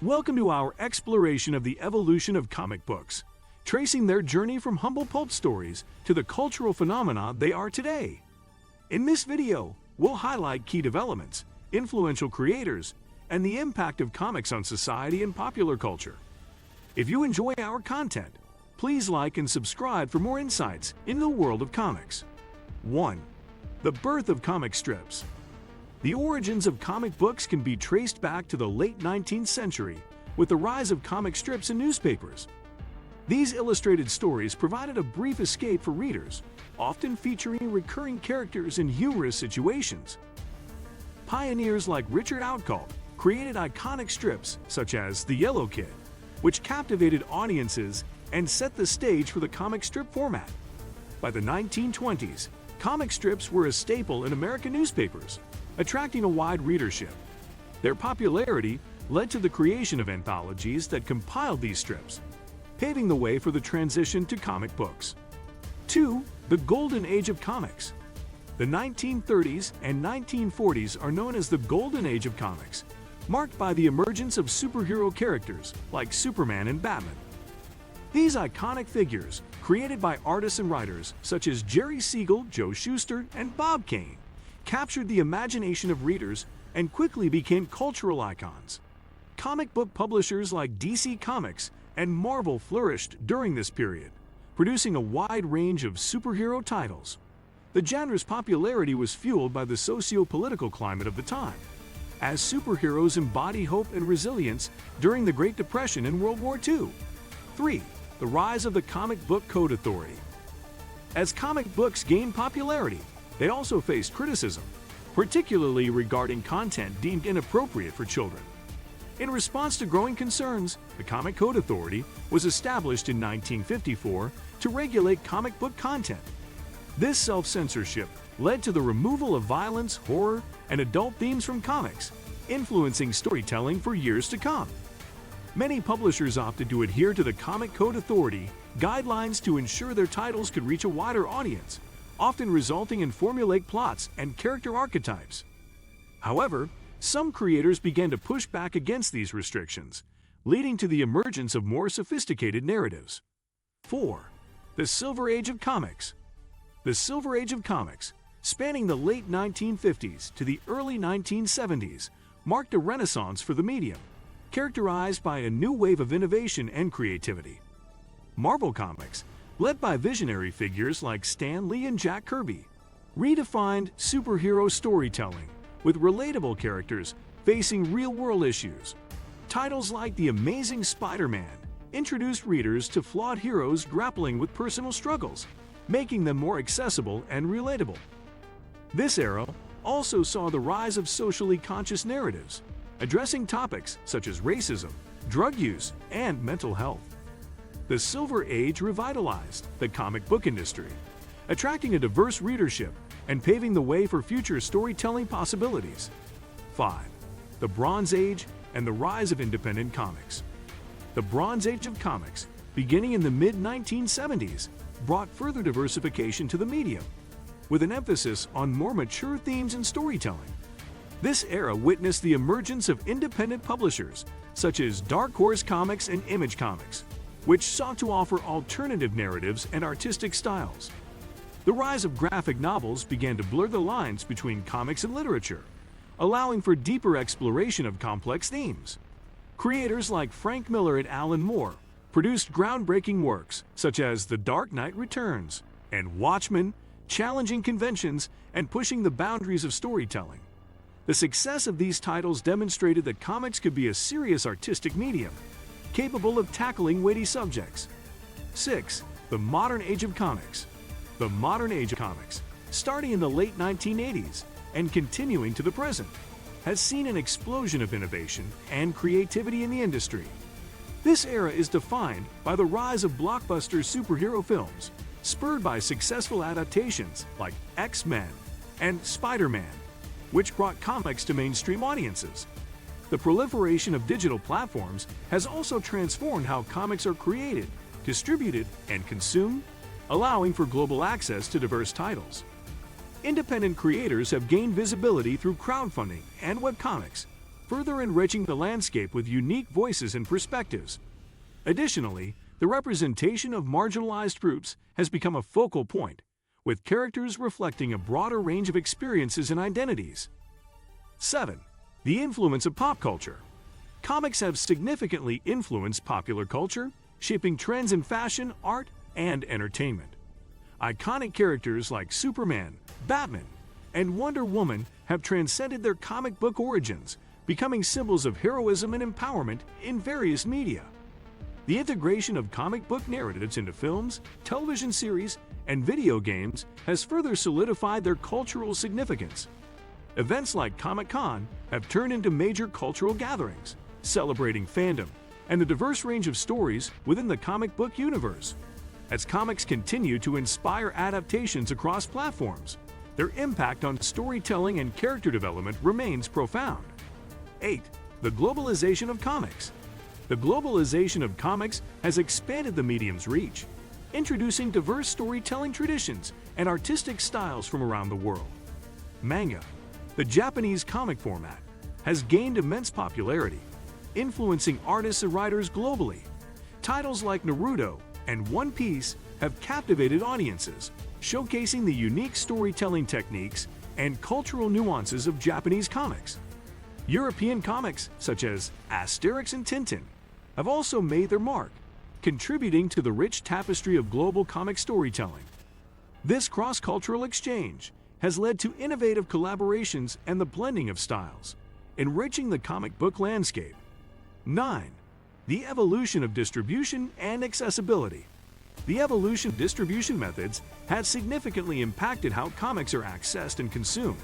Welcome to our exploration of the evolution of comic books, tracing their journey from humble pulp stories to the cultural phenomena they are today. In this video, we'll highlight key developments, influential creators, and the impact of comics on society and popular culture. If you enjoy our content, please like and subscribe for more insights into the world of comics. 1. The birth of comic strips. The origins of comic books can be traced back to the late 19th century with the rise of comic strips in newspapers. These illustrated stories provided a brief escape for readers, often featuring recurring characters in humorous situations. Pioneers like Richard Outcault created iconic strips such as The Yellow Kid, which captivated audiences and set the stage for the comic strip format. By the 1920s, comic strips were a staple in American newspapers, attracting a wide readership. Their popularity led to the creation of anthologies that compiled these strips, paving the way for the transition to comic books. 2. The Golden Age of Comics. The 1930s and 1940s are known as the Golden Age of Comics, marked by the emergence of superhero characters like Superman and Batman. These iconic figures, created by artists and writers such as Jerry Siegel, Joe Shuster, and Bob Kane, captured the imagination of readers and quickly became cultural icons. Comic book publishers like DC Comics and Marvel flourished during this period, producing a wide range of superhero titles. The genre's popularity was fueled by the socio-political climate of the time, as superheroes embody hope and resilience during the Great Depression and World War II. 3. The rise of the comic book code authority. As comic books gained popularity, they also faced criticism, particularly regarding content deemed inappropriate for children. In response to growing concerns, the Comic Code Authority was established in 1954 to regulate comic book content. This self-censorship led to the removal of violence, horror, and adult themes from comics, influencing storytelling for years to come. Many publishers opted to adhere to the Comic Code Authority guidelines to ensure their titles could reach a wider audience, often resulting in formulaic plots and character archetypes. However, some creators began to push back against these restrictions, leading to the emergence of more sophisticated narratives. 4. The Silver Age of Comics. The Silver Age of Comics, spanning the late 1950s to the early 1970s, marked a renaissance for the medium, characterized by a new wave of innovation and creativity. Marvel Comics, led by visionary figures like Stan Lee and Jack Kirby, redefined superhero storytelling with relatable characters facing real-world issues. Titles like The Amazing Spider-Man introduced readers to flawed heroes grappling with personal struggles, making them more accessible and relatable. This era also saw the rise of socially conscious narratives, addressing topics such as racism, drug use, and mental health. The Silver Age revitalized the comic book industry, attracting a diverse readership and paving the way for future storytelling possibilities. 5. The Bronze Age and the rise of independent comics. The Bronze Age of comics, beginning in the mid-1970s, brought further diversification to the medium, with an emphasis on more mature themes and storytelling. This era witnessed the emergence of independent publishers such as Dark Horse Comics and Image Comics, which sought to offer alternative narratives and artistic styles. The rise of graphic novels began to blur the lines between comics and literature, allowing for deeper exploration of complex themes. Creators like Frank Miller and Alan Moore produced groundbreaking works such as The Dark Knight Returns and Watchmen, challenging conventions and pushing the boundaries of storytelling. The success of these titles demonstrated that comics could be a serious artistic medium, capable of tackling weighty subjects. 6. The Modern Age of Comics. The Modern Age of Comics, starting in the late 1980s and continuing to the present, has seen an explosion of innovation and creativity in the industry. This era is defined by the rise of blockbuster superhero films, spurred by successful adaptations like X-Men and Spider-Man, which brought comics to mainstream audiences. The proliferation of digital platforms has also transformed how comics are created, distributed, and consumed, allowing for global access to diverse titles. Independent creators have gained visibility through crowdfunding and webcomics, further enriching the landscape with unique voices and perspectives. Additionally, the representation of marginalized groups has become a focal point, with characters reflecting a broader range of experiences and identities. 7. The influence of pop culture. Comics have significantly influenced popular culture, shaping trends in fashion, art, and entertainment. Iconic characters like Superman, Batman, and Wonder Woman have transcended their comic book origins, becoming symbols of heroism and empowerment in various media. The integration of comic book narratives into films, television series, and video games has further solidified their cultural significance. Events like Comic-Con have turned into major cultural gatherings, celebrating fandom and the diverse range of stories within the comic book universe. As comics continue to inspire adaptations across platforms, their impact on storytelling and character development remains profound. 8. The globalization of comics. The globalization of comics has expanded the medium's reach, introducing diverse storytelling traditions and artistic styles from around the world. Manga, the Japanese comic format, has gained immense popularity, influencing artists and writers globally. Titles like Naruto and One Piece have captivated audiences, showcasing the unique storytelling techniques and cultural nuances of Japanese comics. European comics, such as Asterix and Tintin, have also made their mark, contributing to the rich tapestry of global comic storytelling. This cross-cultural exchange has led to innovative collaborations and the blending of styles, enriching the comic book landscape. 9. The evolution of distribution and accessibility. The evolution of distribution methods has significantly impacted how comics are accessed and consumed.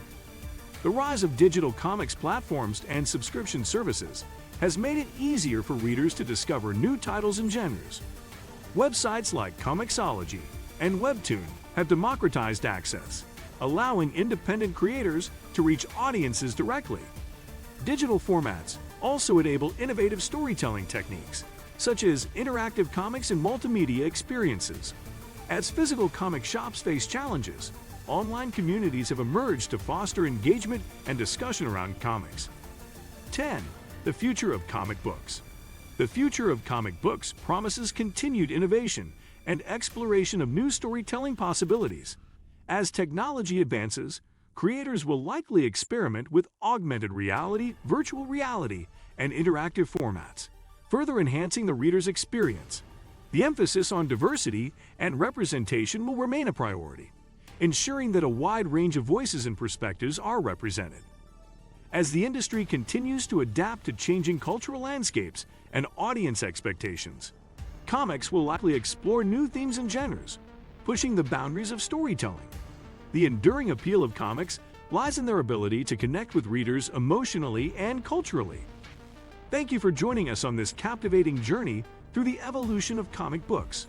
The rise of digital comics platforms and subscription services has made it easier for readers to discover new titles and genres. Websites like Comixology and Webtoon have democratized access, allowing independent creators to reach audiences directly. Digital formats also enable innovative storytelling techniques, such as interactive comics and multimedia experiences. As physical comic shops face challenges, online communities have emerged to foster engagement and discussion around comics. 10. The future of comic books. The future of comic books promises continued innovation and exploration of new storytelling possibilities. As technology advances, creators will likely experiment with augmented reality, virtual reality, and interactive formats, further enhancing the reader's experience. The emphasis on diversity and representation will remain a priority, ensuring that a wide range of voices and perspectives are represented. As the industry continues to adapt to changing cultural landscapes and audience expectations, comics will likely explore new themes and genres, pushing the boundaries of storytelling. The enduring appeal of comics lies in their ability to connect with readers emotionally and culturally. Thank you for joining us on this captivating journey through the evolution of comic books.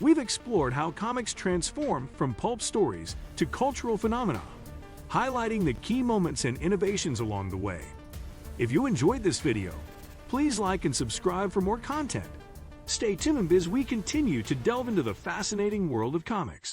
We've explored how comics transform from pulp stories to cultural phenomena, highlighting the key moments and innovations along the way. If you enjoyed this video, please like and subscribe for more content. Stay tuned as we continue to delve into the fascinating world of comics.